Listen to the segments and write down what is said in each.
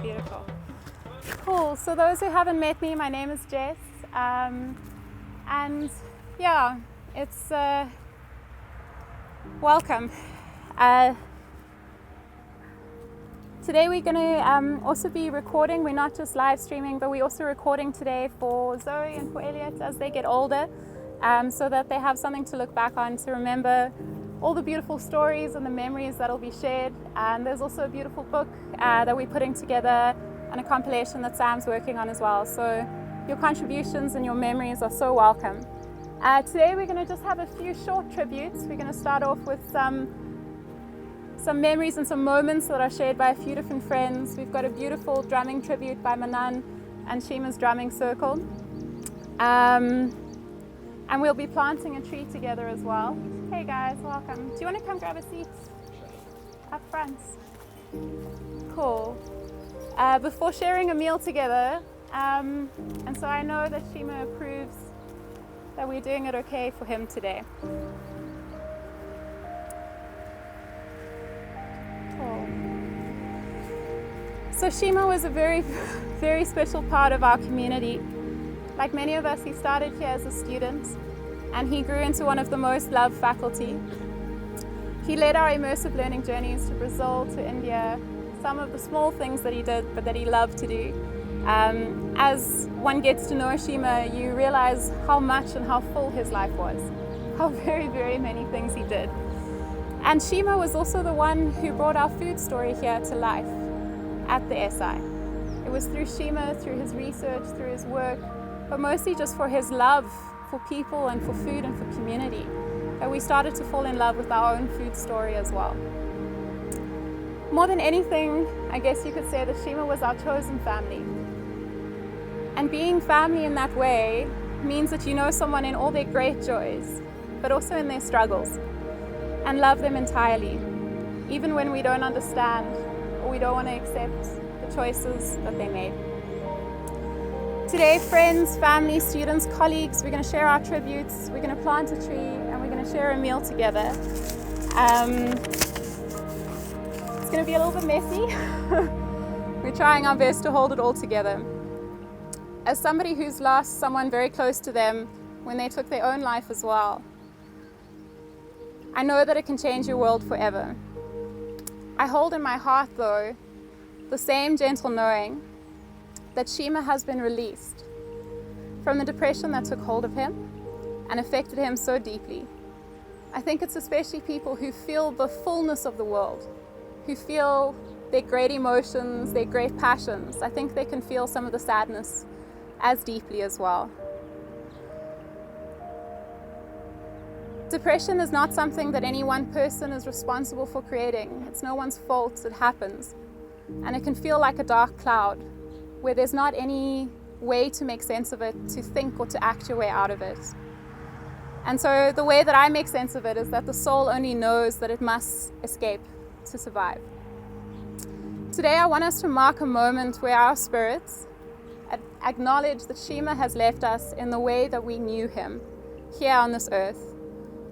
Beautiful. Cool. So those who haven't met me, my name is Jess. And yeah, it's welcome. Today we're going to also be recording. We're not just live streaming, but we're also recording today for Zoe and for Elliot as they get older, so that they have something to look back on to remember all the beautiful stories and the memories that will be shared. And there's also a beautiful book that we're putting together and a compilation that Sam's working on as well. So your contributions and your memories are so welcome. Today we're going to just have a few short tributes. We're going to start off with some memories and some moments that are shared by a few different friends. We've got a beautiful drumming tribute by Manan and Shima's drumming circle. And we'll be planting a tree together as well. Hey guys, welcome. Do you want to come grab a seat up front? Cool. Before sharing a meal together, and so I know that Shima approves that we're doing it okay for him today. Cool. So Shima was a very, very special part of our community. Like many of us, he started here as a student, and he grew into one of the most loved faculty. He led our immersive learning journeys to Brazil, to India, some of the small things that he did, but that he loved to do. As one gets to know Shima, you realize how much and how full his life was, how very, very many things he did. And Shima was also the one who brought our food story here to life at the SI. It was through Shima, through his research, through his work, but mostly just for his love for people and for food and for community, that we started to fall in love with our own food story as well. More than anything, I guess you could say that Shima was our chosen family. And being family in that way means that you know someone in all their great joys, but also in their struggles, and love them entirely, even when we don't understand or we don't want to accept the choices that they made. Today, friends, family, students, colleagues, we're going to share our tributes, we're going to plant a tree, and we're going to share a meal together. It's going to be a little bit messy. We're trying our best to hold it all together. As somebody who's lost someone very close to them when they took their own life as well, I know that it can change your world forever. I hold in my heart, though, the same gentle knowing that Shima has been released from the depression that took hold of him and affected him so deeply. I think it's especially people who feel the fullness of the world, who feel their great emotions, their great passions. I think they can feel some of the sadness as deeply as well. Depression is not something that any one person is responsible for creating. It's no one's fault, it happens. And it can feel like a dark cloud where there's not any way to make sense of it, to think or to act your way out of it. And so the way that I make sense of it is that the soul only knows that it must escape to survive. Today I want us to mark a moment where our spirits acknowledge that Shima has left us in the way that we knew him here on this earth,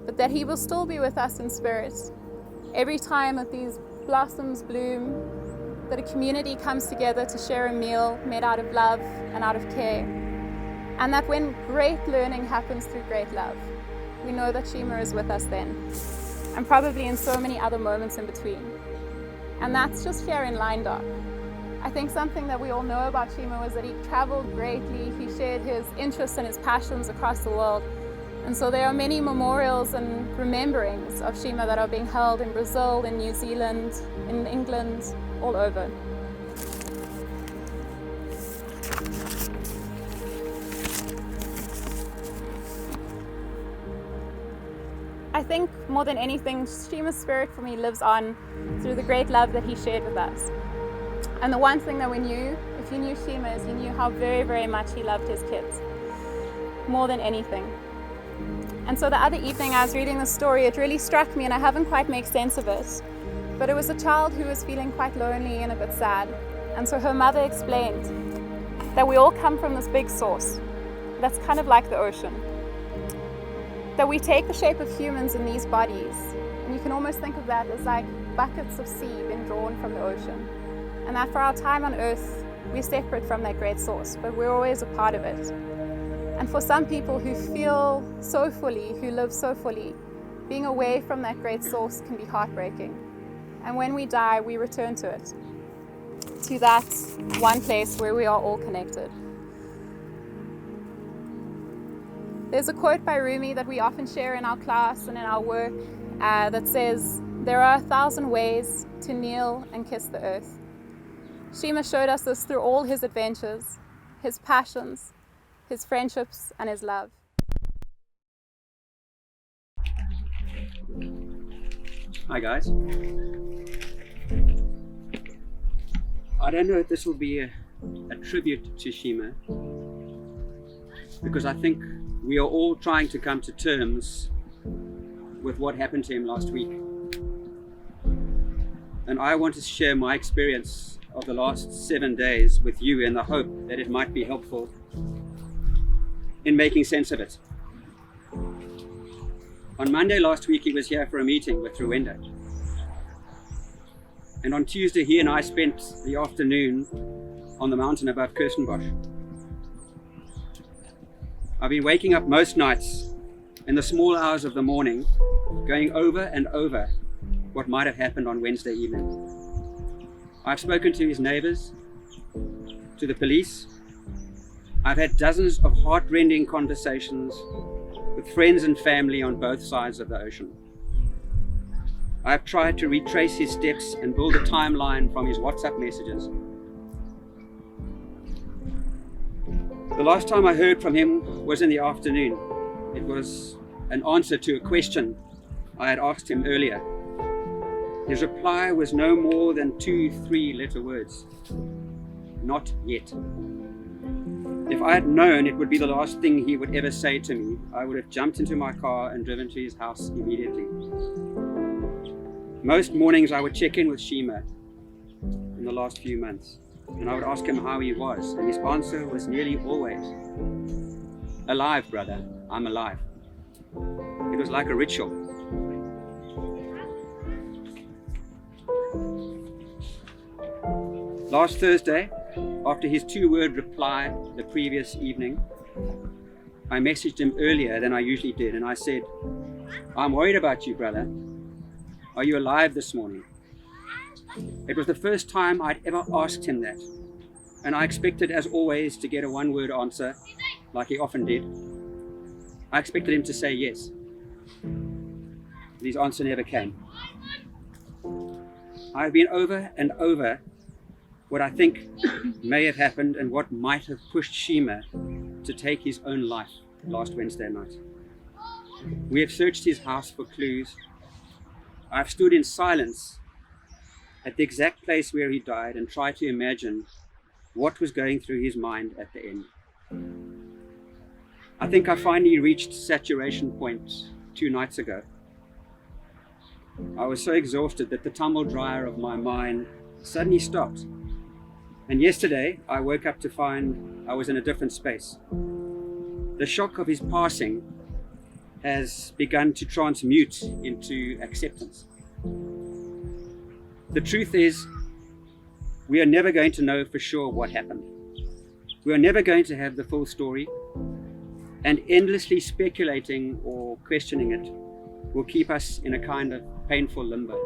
but that he will still be with us in spirit every time that these blossoms bloom, that a community comes together to share a meal made out of love and out of care, and that when great learning happens through great love, we know that Shima is with us then, and probably in so many other moments in between. And that's just here in Lyndoch. I think something that we all know about Shima was that he traveled greatly, he shared his interests and his passions across the world. And so there are many memorials and rememberings of Shima that are being held in Brazil, in New Zealand, in England, all over. I think more than anything, Shima's spirit for me lives on through the great love that he shared with us. And the one thing that we knew, if you knew Shima, is you knew how very, very much he loved his kids, more than anything. And so the other evening I was reading the story, it really struck me, and I haven't quite made sense of it, But it was a child who was feeling quite lonely and a bit sad. And so her mother explained that we all come from this big source that's kind of like the ocean. That we take the shape of humans in these bodies, and you can almost think of that as like buckets of sea being drawn from the ocean. And that for our time on earth, we're separate from that great source, but we're always a part of it. And for some people who feel so fully, who live so fully, being away from that great source can be heartbreaking. And when we die, we return to it, to that one place where we are all connected. There's a quote by Rumi that we often share in our class and in our work that says, "There are 1,000 ways to kneel and kiss the earth." Shima showed us this through all his adventures, his passions, his friendships, and his love. Hi guys. I don't know if this will be a tribute to Shima, because I think we are all trying to come to terms with what happened to him last week. And I want to share my experience of the last 7 days with you in the hope that it might be helpful in making sense of it. On Monday last week, he was here for a meeting with ReWild. And on Tuesday, he and I spent the afternoon on the mountain above Kirstenbosch. I've been waking up most nights in the small hours of the morning, going over and over what might have happened on Wednesday evening. I've spoken to his neighbors, to the police. I've had dozens of heart-rending conversations with friends and family on both sides of the ocean. I've tried to retrace his steps and build a timeline from his WhatsApp messages. The last time I heard from him was in the afternoon. It was an answer to a question I had asked him earlier. His reply was no more than 2 3-letter words. Not yet. If I had known it would be the last thing he would ever say to me, I would have jumped into my car and driven to his house immediately. Most mornings I would check in with Shima in the last few months, and I would ask him how he was, and his answer was nearly always, "Alive, brother, I'm alive." It was like a ritual. Last Thursday, after his 2-word reply the previous evening, I messaged him earlier than I usually did, and I said, "I'm worried about you, brother. Are you alive this morning?" It was the first time I'd ever asked him that, and I expected, as always, to get a 1-word answer, like he often did. I expected him to say yes. His answer never came. I've been over and over what I think may have happened and what might have pushed Shima to take his own life last Wednesday night. We have searched his house for clues. I've stood in silence at the exact place where he died and tried to imagine what was going through his mind at the end. I think I finally reached saturation point 2 nights ago. I was so exhausted that the tumble dryer of my mind suddenly stopped. And yesterday I woke up to find I was in a different space. The shock of his passing has begun to transmute into acceptance. The truth is, we are never going to know for sure what happened. We are never going to have the full story, and endlessly speculating or questioning it will keep us in a kind of painful limbo.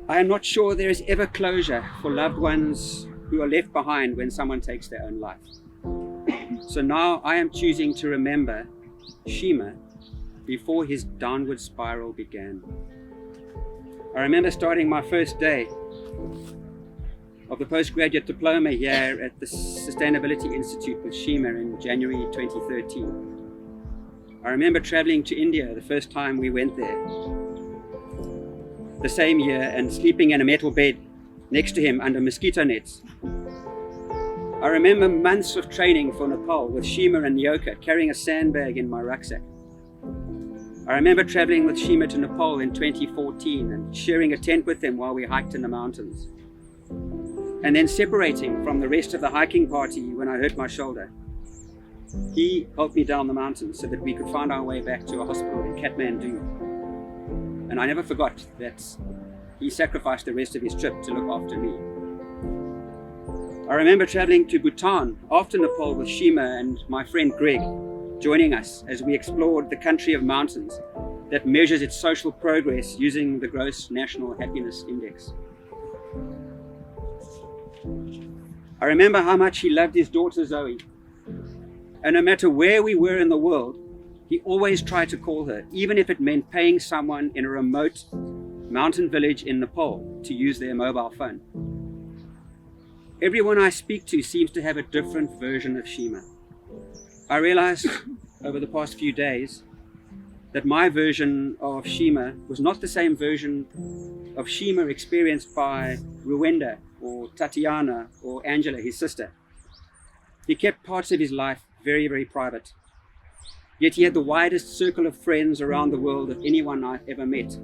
I am not sure there is ever closure for loved ones who are left behind when someone takes their own life. So now I am choosing to remember Shima before his downward spiral began. I remember starting my first day of the postgraduate diploma here at the Sustainability Institute with Shima in January 2013. I remember traveling to India the first time we went there, the same year, and sleeping in a metal bed next to him under mosquito nets. I remember months of training for Nepal with Shima and Nyoka, carrying a sandbag in my rucksack. I I remember traveling with Shima to Nepal in 2014 and sharing a tent with him while we hiked in the mountains. And then separating from the rest of the hiking party when I hurt my shoulder. He helped me down the mountain so that we could find our way back to a hospital in Kathmandu. And I never forgot that he sacrificed the rest of his trip to look after me. I remember traveling to Bhutan after Nepal with Shima and my friend Greg, joining us as we explored the country of mountains that measures its social progress using the Gross National Happiness Index. I remember how much he loved his daughter Zoe, and no matter where we were in the world, he always tried to call her, even if it meant paying someone in a remote mountain village in Nepal to use their mobile phone. Everyone I speak to seems to have a different version of Shima. I realized over the past few days that my version of Shima was not the same version of Shima experienced by Rwenda or Tatiana or Angela, his sister. He kept parts of his life very, very private. Yet he had the widest circle of friends around the world of anyone I've ever met.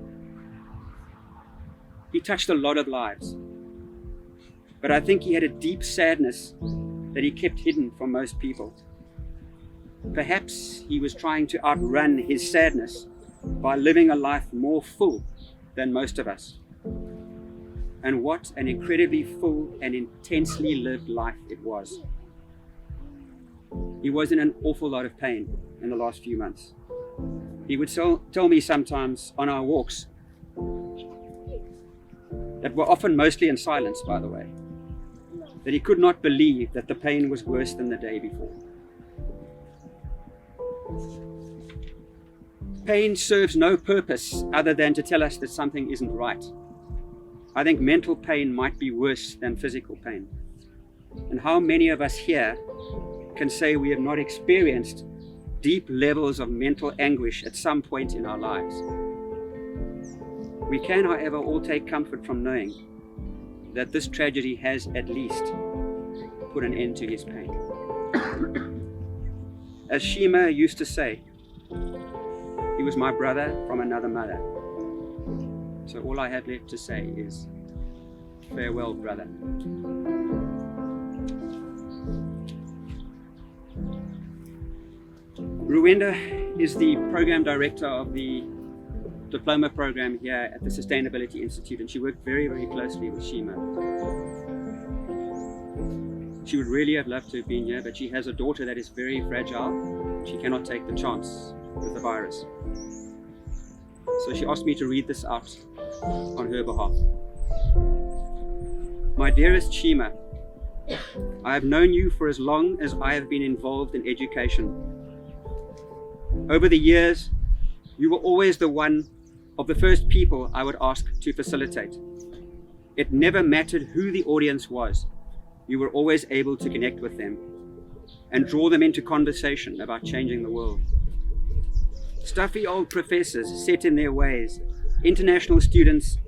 He touched a lot of lives. But I think he had a deep sadness that he kept hidden from most people. Perhaps he was trying to outrun his sadness by living a life more full than most of us. And what an incredibly full and intensely lived life it was. He was in an awful lot of pain in the last few months. He would tell me sometimes on our walks, that were often mostly in silence, by the way, that he could not believe that the pain was worse than the day before. Pain serves no purpose other than to tell us that something isn't right. I think mental pain might be worse than physical pain. And how many of us here can say we have not experienced deep levels of mental anguish at some point in our lives? We can, however, all take comfort from knowing that this tragedy has at least put an end to his pain. As Shima used to say, he was my brother from another mother. So all I have left to say is, farewell, brother. Rwenda is the program director of the diploma program here at the Sustainability Institute, and she worked very, very closely with Shima. She would really have loved to have been here, but she has a daughter that is very fragile. She cannot take the chance with the virus. So she asked me to read this out on her behalf. My dearest Shima, I have known you for as long as I have been involved in education. Over the years, you were always the one of the first people I would ask to facilitate. It never mattered who the audience was. You were always able to connect with them and draw them into conversation about changing the world. Stuffy old professors set in their ways, international students,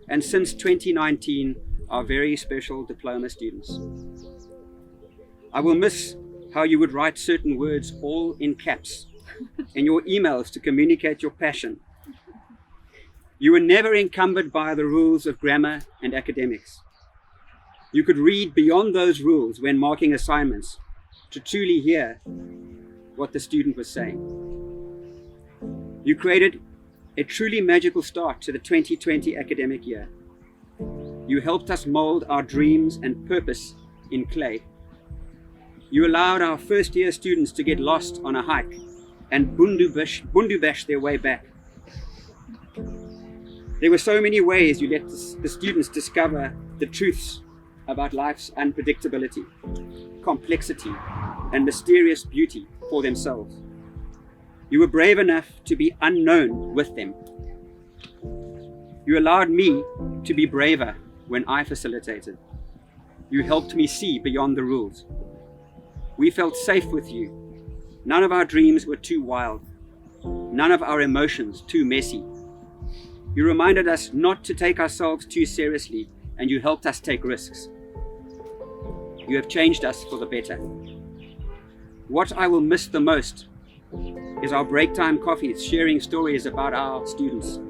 and since 2019, our very special diploma students. I will miss how you would write certain words all in caps in your emails to communicate your passion. You were never encumbered by the rules of grammar and academics. You could read beyond those rules when marking assignments to truly hear what the student was saying. You created a truly magical start to the 2020 academic year. You helped us mold our dreams and purpose in clay. You allowed our first year students to get lost on a hike and bundu bash their way back. There were so many ways you let the students discover the truths about life's unpredictability, complexity, and mysterious beauty for themselves. You were brave enough to be unknown with them. You allowed me to be braver when I facilitated. You helped me see beyond the rules. We felt safe with you. None of our dreams were too wild. None of our emotions too messy. You reminded us not to take ourselves too seriously, and you helped us take risks. You have changed us for the better. What I will miss the most is our break time coffees, sharing stories about our students.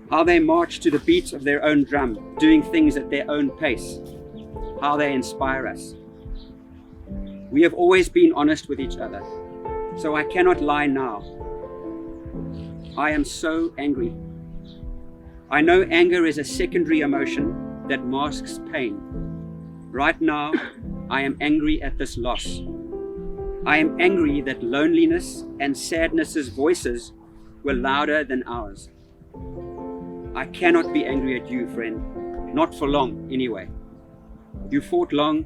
How they march to the beat of their own drum, doing things at their own pace. How they inspire us. We have always been honest with each other, so I cannot lie now. I am so angry. I know anger is a secondary emotion that masks pain. Right now, I am angry at this loss. I am angry that loneliness and sadness's voices were louder than ours. I cannot be angry at you, friend. Not for long, anyway. You fought long,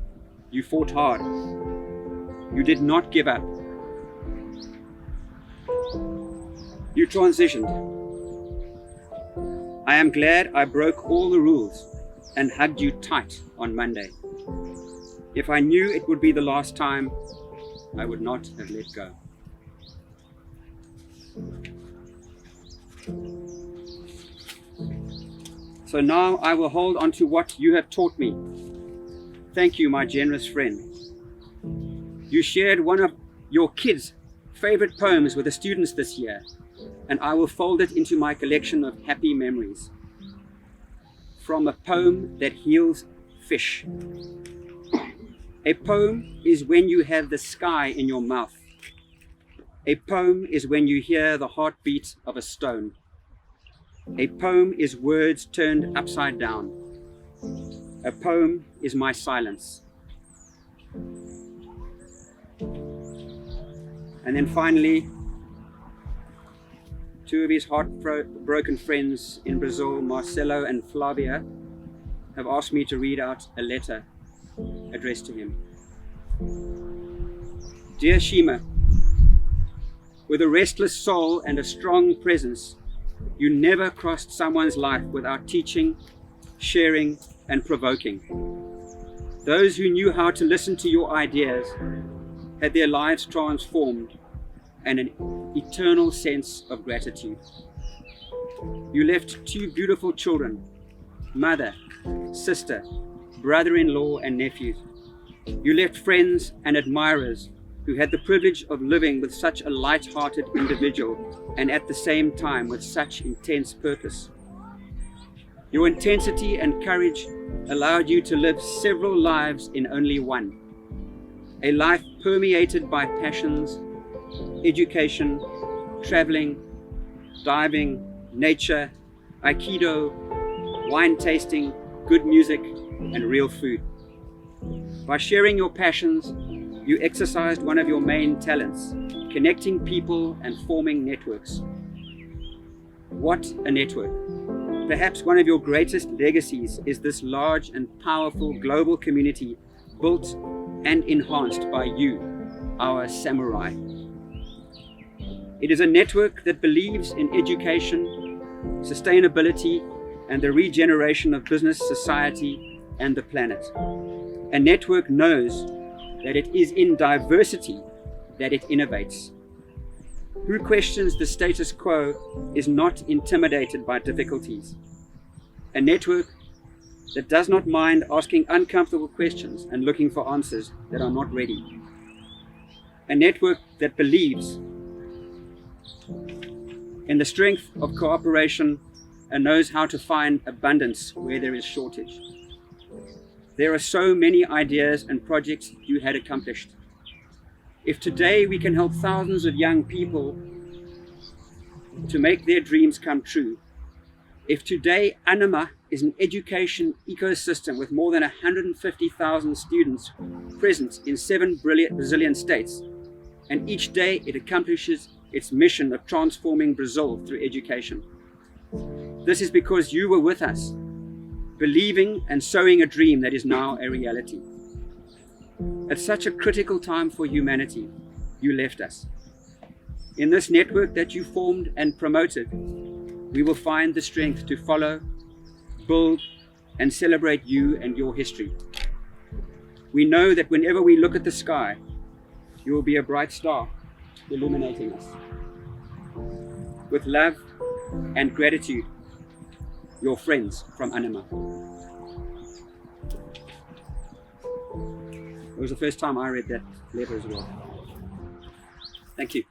you fought hard. You did not give up. You transitioned. I am glad I broke all the rules and hugged you tight on Monday. If I knew it would be the last time, I would not have let go. So now I will hold on to what you have taught me. Thank you, my generous friend. You shared one of your kids' favorite poems with the students this year, and I will fold it into my collection of happy memories. From a poem that heals fish. A poem is when you have the sky in your mouth. A poem is when you hear the heartbeat of a stone. A poem is words turned upside down. A poem is my silence. And then finally, two of his heartbroken friends in Brazil, Marcelo and Flavia, have asked me to read out a letter addressed to him. Dear Shima, with a restless soul and a strong presence, you never crossed someone's life without teaching, sharing, and provoking. Those who knew how to listen to your ideas had their lives transformed and an eternal sense of gratitude. You left two beautiful children, mother, sister, brother-in-law, and nephews. You left friends and admirers who had the privilege of living with such a light-hearted individual and at the same time with such intense purpose. Your intensity and courage allowed you to live several lives in only one. A life permeated by passions, education, traveling, diving, nature, aikido, wine tasting, good music, and real food. By sharing your passions, you exercised one of your main talents, connecting people and forming networks. What a network! Perhaps one of your greatest legacies is this large and powerful global community built and enhanced by you, our samurai. It is a network that believes in education, sustainability, and the regeneration of business, society, and the planet. A network knows that it is in diversity that it innovates. Who questions the status quo is not intimidated by difficulties. A network that does not mind asking uncomfortable questions and looking for answers that are not ready. A network that believes in the strength of cooperation and knows how to find abundance where there is shortage. There are so many ideas and projects you had accomplished. If today we can help thousands of young people to make their dreams come true, if today Anima is an education ecosystem with more than 150,000 students present in 7 Brazilian states, and each day it accomplishes its mission of transforming Brazil through education. This is because you were with us, believing and sowing a dream that is now a reality. At such a critical time for humanity, you left us. In this network that you formed and promoted, we will find the strength to follow, build, and celebrate you and your history. We know that whenever we look at the sky, you will be a bright star illuminating us. With love and gratitude, your friends from Anima. It was the first time I read that letter as well. Thank you.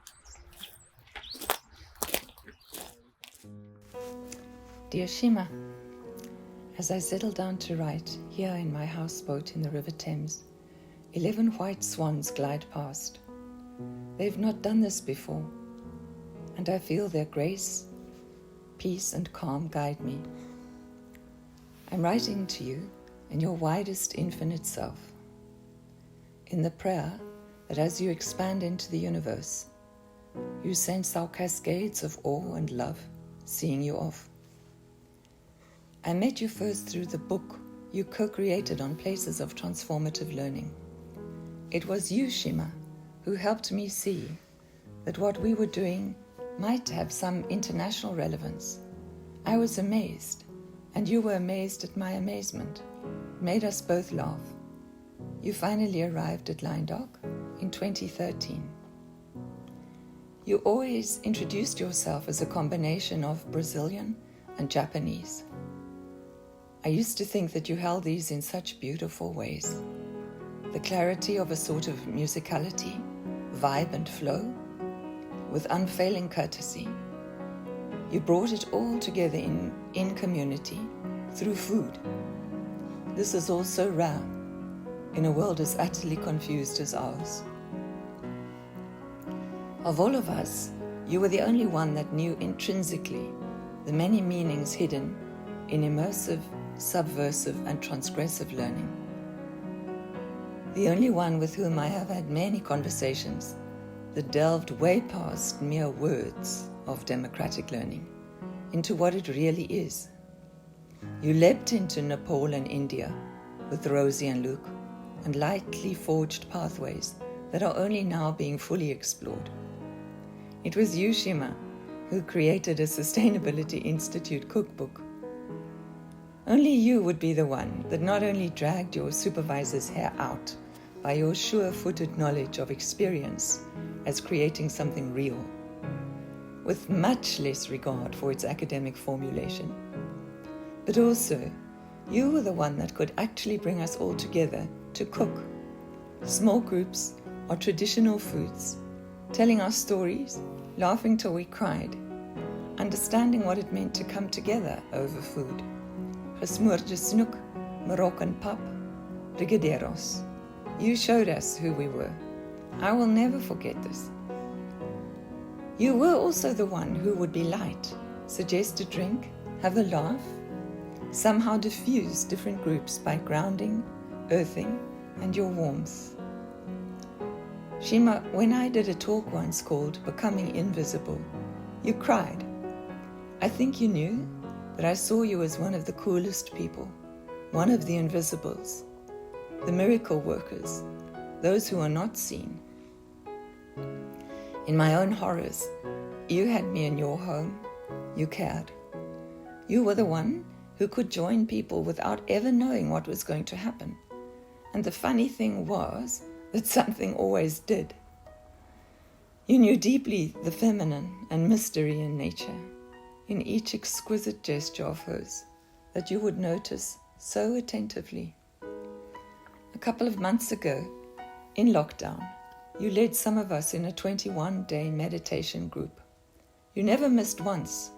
Dear Shima, as I settle down to write here in my houseboat in the River Thames, 11 white swans glide past. They've not done this before, and I feel their grace, peace, and calm guide me. I'm writing to you in your widest infinite self, in the prayer that as you expand into the universe, you sense our cascades of awe and love seeing you off. I met you first through the book you co-created on Places of Transformative Learning. It was you, Shima, who helped me see that what we were doing might have some international relevance. I was amazed, and you were amazed at my amazement. It made us both laugh. You finally arrived at Line Dock in 2013. You always introduced yourself as a combination of Brazilian and Japanese. I used to think that you held these in such beautiful ways. The clarity of a sort of musicality, vibe and flow, with unfailing courtesy. You brought it all together in community, through food. This is also rare, in a world as utterly confused as ours. Of all of us, you were the only one that knew intrinsically the many meanings hidden in immersive, subversive, and transgressive learning. The only one with whom I have had many conversations that delved way past mere words of democratic learning into what it really is. You leapt into Nepal and India with Rosie and Luke and lightly forged pathways that are only now being fully explored. It was you, Shima, who created a Sustainability Institute cookbook. Only you would be the one that not only dragged your supervisor's hair out by your sure-footed knowledge of experience as creating something real, with much less regard for its academic formulation, but also you were the one that could actually bring us all together to cook. Small groups or traditional foods, telling our stories, laughing till we cried, understanding what it meant to come together over food. Gesmoorde snoek, Moroccan pap, brigadeiros. You showed us who we were. I will never forget this. You were also the one who would be light, suggest a drink, have a laugh, somehow diffuse different groups by grounding, earthing, and your warmth. Shima, when I did a talk once called Becoming Invisible, you cried. I think you knew that I saw you as one of the coolest people, one of the invisibles, the miracle workers, those who are not seen. In my own horrors, you had me in your home, you cared. You were the one who could join people without ever knowing what was going to happen. And the funny thing was that something always did. You knew deeply the feminine and mystery in nature, in each exquisite gesture of hers that you would notice so attentively. A couple of months ago, in lockdown, you led some of us in a 21-day meditation group. You never missed once.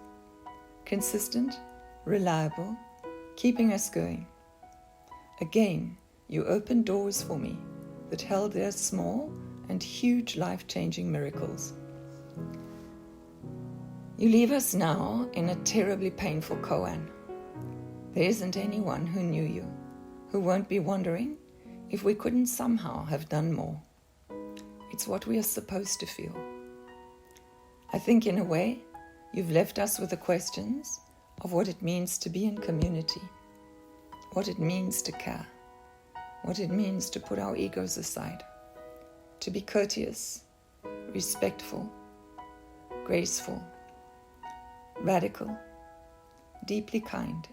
Consistent, reliable, keeping us going. Again, you opened doors for me that held their small and huge life-changing miracles. You leave us now in a terribly painful koan. There isn't anyone who knew you, who won't be wondering if we couldn't somehow have done more. It's what we are supposed to feel. I think in a way, you've left us with the questions of what it means to be in community, what it means to care, what it means to put our egos aside, to be courteous, respectful, graceful, radical, deeply kind,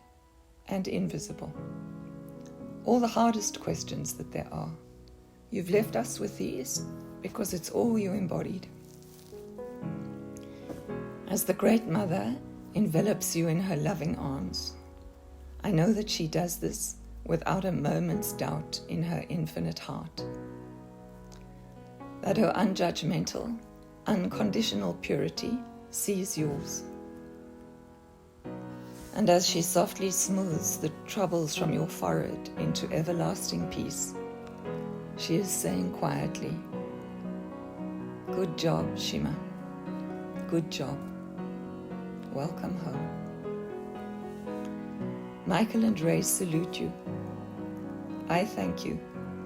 and invisible. All the hardest questions that there are. You've left us with these because it's all you embodied. As the Great Mother envelops you in her loving arms, I know that she does this without a moment's doubt in her infinite heart. That her unjudgmental, unconditional purity sees yours. And as she softly smooths the troubles from your forehead into everlasting peace, she is saying quietly, "Good job, Shima. Good job. Welcome home." Michael and Ray salute you. I thank you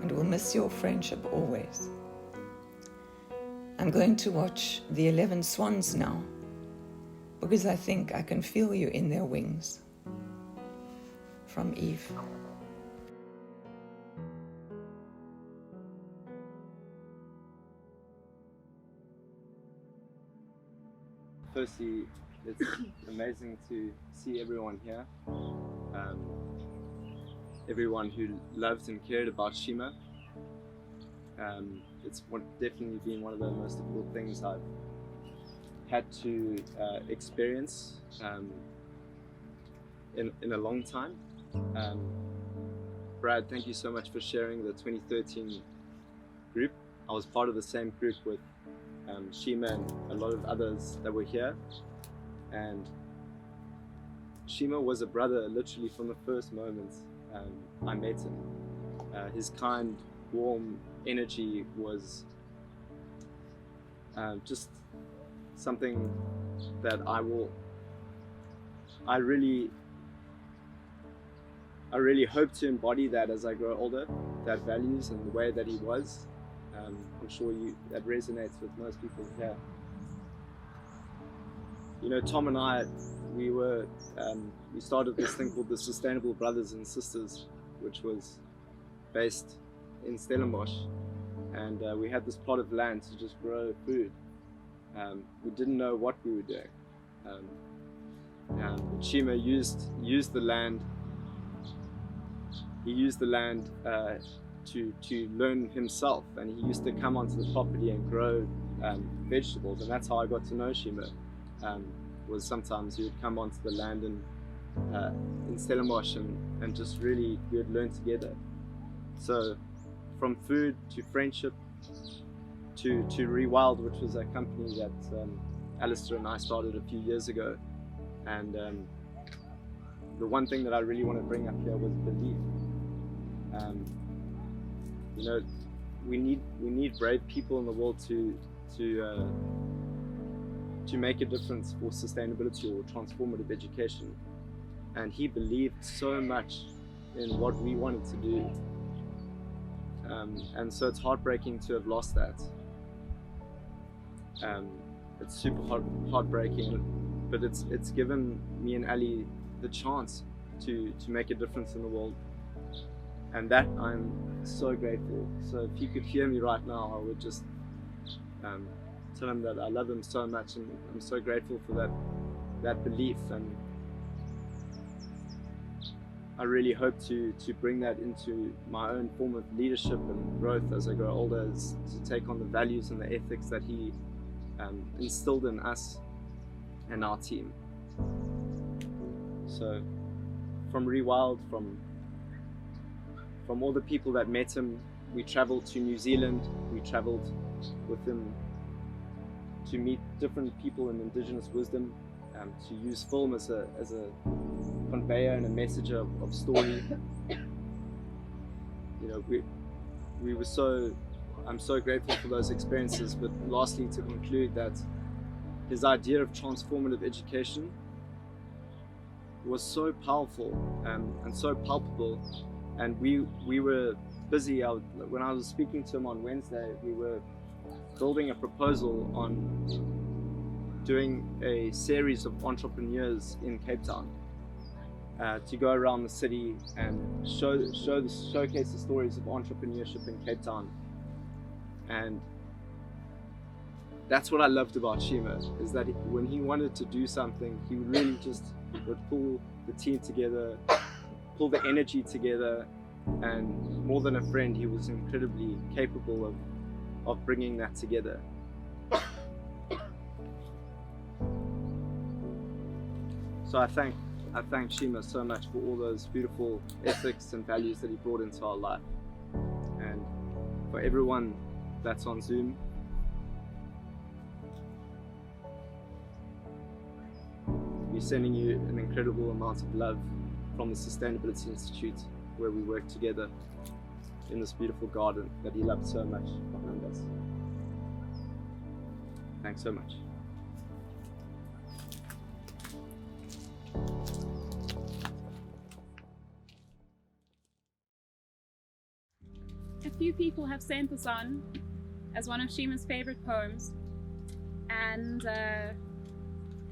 and will miss your friendship always. I'm going to watch the 11 swans now, because I think I can feel you in their wings. From Eve. Firstly, it's amazing to see everyone here. Everyone who loved and cared about Shima. It's definitely been one of the most difficult things I've had to experience in a long time. Brad, thank you so much for sharing the 2013 group. I was part of the same group with Shima and a lot of others that were here, and Shima was a brother literally from the first moment I met him. His kind, warm energy was just something that I really hope to embody that as I grow older, that values and the way that he was. I'm sure that resonates with most people here. You know, Tom and I, we started this thing called the Sustainable Brothers and Sisters, which was based in Stellenbosch, and we had this plot of land to just grow food. We didn't know what we were doing. Shima used the land. He used the land to learn himself, and he used to come onto the property and grow vegetables, and that's how I got to know Shima. Was sometimes he would come onto the land in Stellenbosch and just really we would learn together. So from food to friendship to ReWild, which was a company that Alistair and I started a few years ago, and the one thing that I really want to bring up here was belief. You know, we need brave people in the world to make a difference for sustainability or transformative education. And he believed so much in what we wanted to do. And so it's heartbreaking to have lost that. It's super heartbreaking, but it's given me and Ali the chance to make a difference in the world. And that I'm so grateful. So if he could hear me right now, I would just tell him that I love him so much, and I'm so grateful for that belief. And I really hope to bring that into my own form of leadership and growth as I grow older, is to take on the values and the ethics that he instilled in us and our team. So from ReWild, from all the people that met him, we traveled to New Zealand, we traveled with him to meet different people in Indigenous wisdom, to use film as a conveyor and a messenger of story. You know, I'm so grateful for those experiences. But lastly, to conclude, that his idea of transformative education was so powerful and so palpable. And we were busy. When I was speaking to him on Wednesday, we were building a proposal on doing a series of entrepreneurs in Cape Town to go around the city and showcase the stories of entrepreneurship in Cape Town. And that's what I loved about Shima, is that when he wanted to do something, he really just would pull the team together, pull the energy together, and more than a friend, he was incredibly capable of bringing that together. So I thank Shima so much for all those beautiful ethics and values that he brought into our life. And for everyone that's on we're sending you an incredible amount of love from the Sustainability Institute, where we work together in this beautiful garden that he loved so much behind us. Thanks so much. A few people have sent this on as one of Shima's favorite poems, and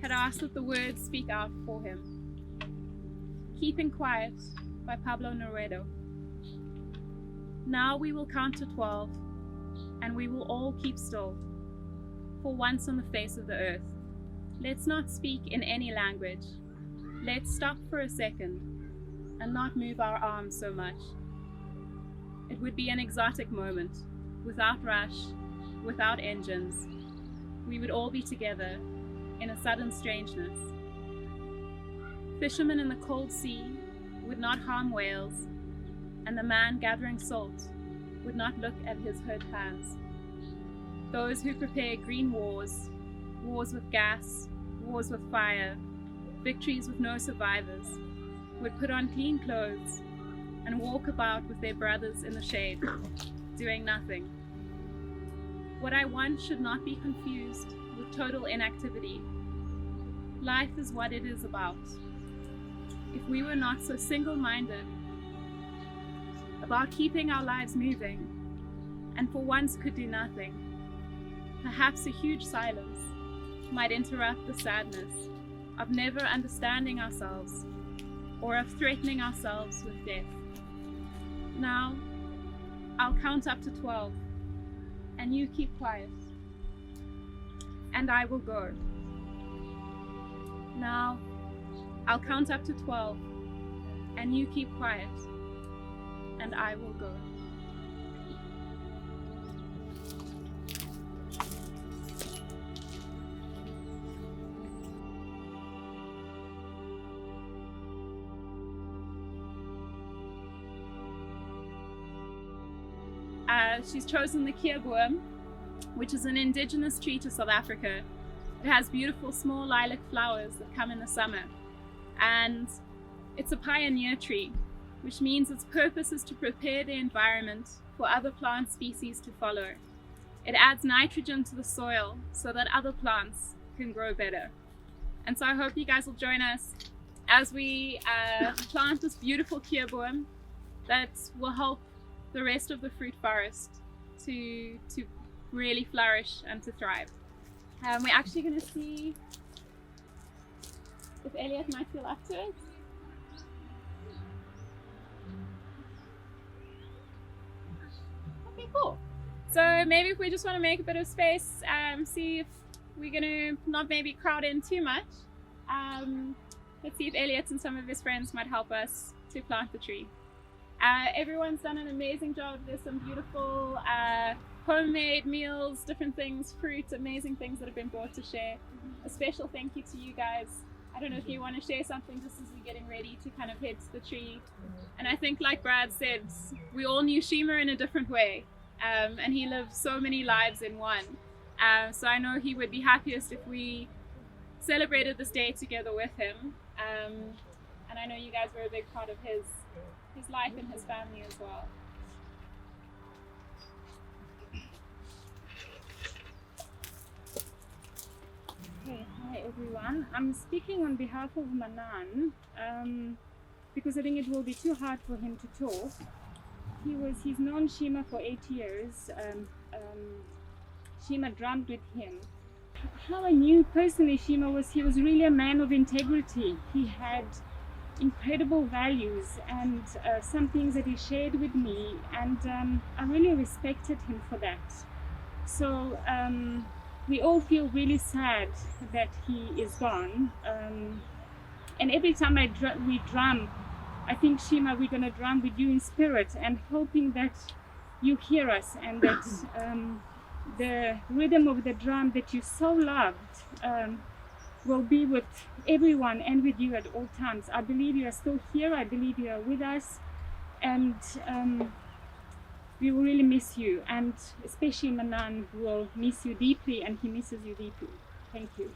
had asked that the words speak out for him. Keeping Quiet by Pablo Neruda. Now we will count to 12, and we will all keep still, for once on the face of the earth. Let's not speak in any language. Let's stop for a second and not move our arms so much. It would be an exotic moment, without rush, without engines. We would all be together in a sudden strangeness. Fishermen in the cold sea would not harm whales, and the man gathering salt would not look at his hurt hands. Those who prepare green wars, wars with gas, wars with fire, victories with no survivors, would put on clean clothes and walk about with their brothers in the shade, doing nothing. What I want should not be confused with total inactivity. Life is what it is about. If we were not so single-minded about keeping our lives moving, and for once could do nothing, perhaps a huge silence might interrupt the sadness of never understanding ourselves or of threatening ourselves with death. Now, I'll count up to 12, and you keep quiet, and I will go. Now, I'll count up to 12, and you keep quiet, and I will go. She's chosen the Kierboom, which is an indigenous tree to South Africa. It has beautiful small lilac flowers that come in the summer, and it's a pioneer tree, which means its purpose is to prepare the environment for other plant species to follow. It adds nitrogen to the soil so that other plants can grow better. And so I hope you guys will join us as we plant this beautiful Kierboom that will help the rest of the fruit forest to really flourish and to thrive. We're actually going to see if Elliot might feel up to it. Okay, cool. So maybe if we just want to make a bit of space, see if we're going to not maybe crowd in too much. Let's see if Elliot and some of his friends might help us to plant the tree. Everyone's done an amazing job. There's some beautiful homemade meals, different things, fruit, amazing things that have been brought to share. A special thank you to you guys. I don't know if you want to share something just as we're getting ready to kind of head to the tree. And I think, like Brad said, we all knew Shima in a different way, and he lived so many lives in one. So I know he would be happiest if we celebrated this day together with him. And I know you guys were a big part of his life and his family as well. Hey, hi everyone. I'm speaking on behalf of Manan because I think it will be too hard for him to talk. He's known Shima for 8 years. Shima drummed with him. How I knew personally Shima was he was really a man of integrity. He had incredible values and some things that he shared with me, and I really respected him for that. So we all feel really sad that he is gone, and every time we drum, I think, Shima, we're going to drum with you in spirit and hoping that you hear us, and that the rhythm of the drum that you so loved will be with everyone and with you at all times. I believe you are still here. I believe you are with us, and we will really miss you, and especially Manan will miss you deeply, and he misses you deeply. Thank you.